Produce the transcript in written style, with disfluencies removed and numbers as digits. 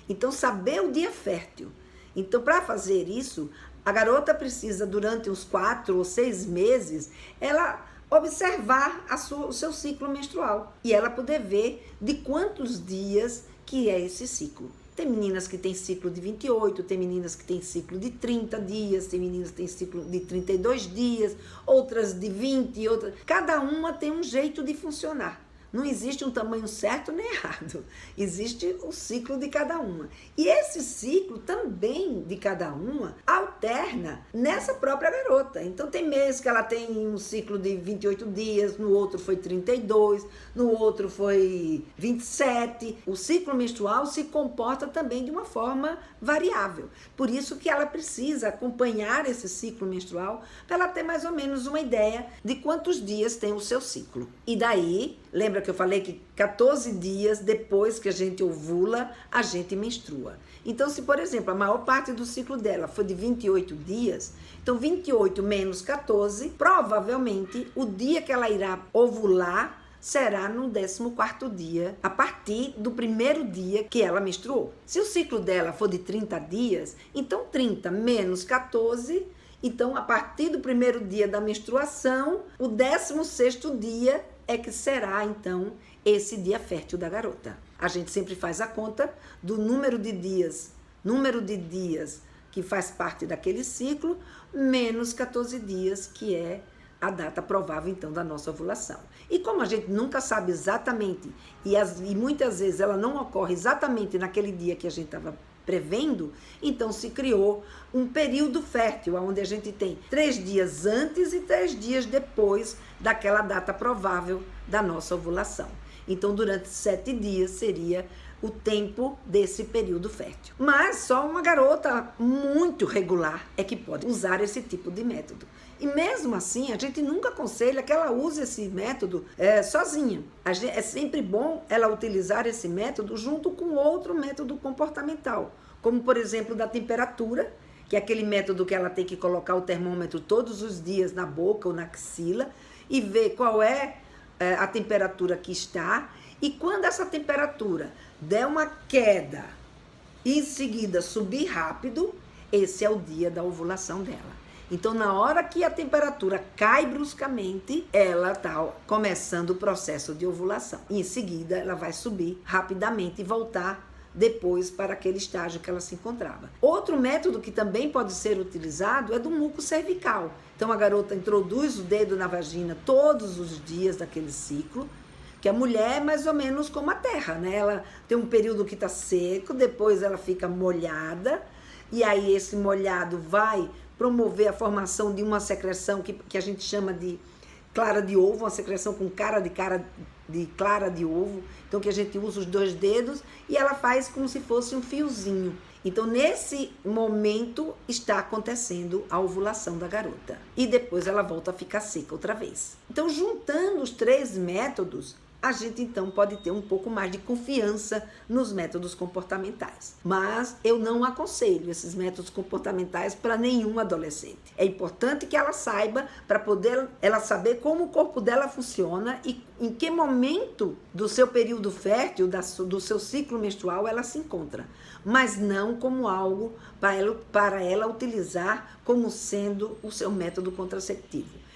Então, saber o dia fértil. Então, para fazer isso, a garota precisa, durante uns 4 ou 6 meses, ela observar o seu ciclo menstrual e ela poder ver de quantos dias que é esse ciclo. Tem meninas que têm ciclo de 28, tem meninas que têm ciclo de 30 dias, tem meninas que têm ciclo de 32 dias, outras de 20, outras... Cada uma tem um jeito de funcionar. Não existe um tamanho certo nem errado. Existe o ciclo de cada uma. E esse ciclo também de cada uma alterna nessa própria garota. Então tem meses que ela tem um ciclo de 28 dias, no outro foi 32, no outro foi 27. O ciclo menstrual se comporta também de uma forma variável. Por isso que ela precisa acompanhar esse ciclo menstrual para ela ter mais ou menos uma ideia de quantos dias tem o seu ciclo. E daí, lembra que eu falei que 14 dias depois que a gente ovula, a gente menstrua. Então, se, por exemplo, a maior parte do ciclo dela foi de 28 dias, então 28 menos 14, provavelmente o dia que ela irá ovular será no 14º dia, a partir do primeiro dia que ela menstruou. Se o ciclo dela for de 30 dias, então 30 menos 14... Então, a partir do primeiro dia da menstruação, o 16º dia é que será, então, esse dia fértil da garota. A gente sempre faz a conta do número de dias que faz parte daquele ciclo, menos 14 dias, que é a data provável, então, da nossa ovulação. E como a gente nunca sabe exatamente, e muitas vezes ela não ocorre exatamente naquele dia que a gente estava prevendo, então se criou um período fértil, onde a gente tem 3 dias antes e 3 dias depois daquela data provável da nossa ovulação. Então, durante 7 dias seria o tempo desse período fértil. Mas só uma garota muito regular é que pode usar esse tipo de método. E mesmo assim, a gente nunca aconselha que ela use esse método sozinha. É sempre bom ela utilizar esse método junto com outro método comportamental, como, por exemplo, da temperatura, que é aquele método que ela tem que colocar o termômetro todos os dias na boca ou na axila e ver qual é a temperatura que está. E quando essa temperatura der uma queda e em seguida subir rápido, esse é o dia da ovulação dela. Então, na hora que a temperatura cai bruscamente, ela está começando o processo de ovulação. E em seguida, ela vai subir rapidamente e voltar depois para aquele estágio que ela se encontrava. Outro método que também pode ser utilizado é do muco cervical. Então, a garota introduz o dedo na vagina todos os dias daquele ciclo, que a mulher é mais ou menos como a terra, né? Ela tem um período que está seco, depois ela fica molhada, e aí esse molhado vai promover a formação de uma secreção que a gente chama de clara de ovo, uma secreção com cara de clara de ovo, então que a gente usa os 2 dedos e ela faz como se fosse um fiozinho. Então, nesse momento, está acontecendo a ovulação da garota. E depois ela volta a ficar seca outra vez. Então, juntando os 3 métodos, a gente então pode ter um pouco mais de confiança nos métodos comportamentais. Mas eu não aconselho esses métodos comportamentais para nenhum adolescente. É importante que ela saiba, para poder ela saber como o corpo dela funciona e em que momento do seu período fértil, do seu ciclo menstrual, ela se encontra. Mas não como algo para ela utilizar como sendo o seu método contraceptivo.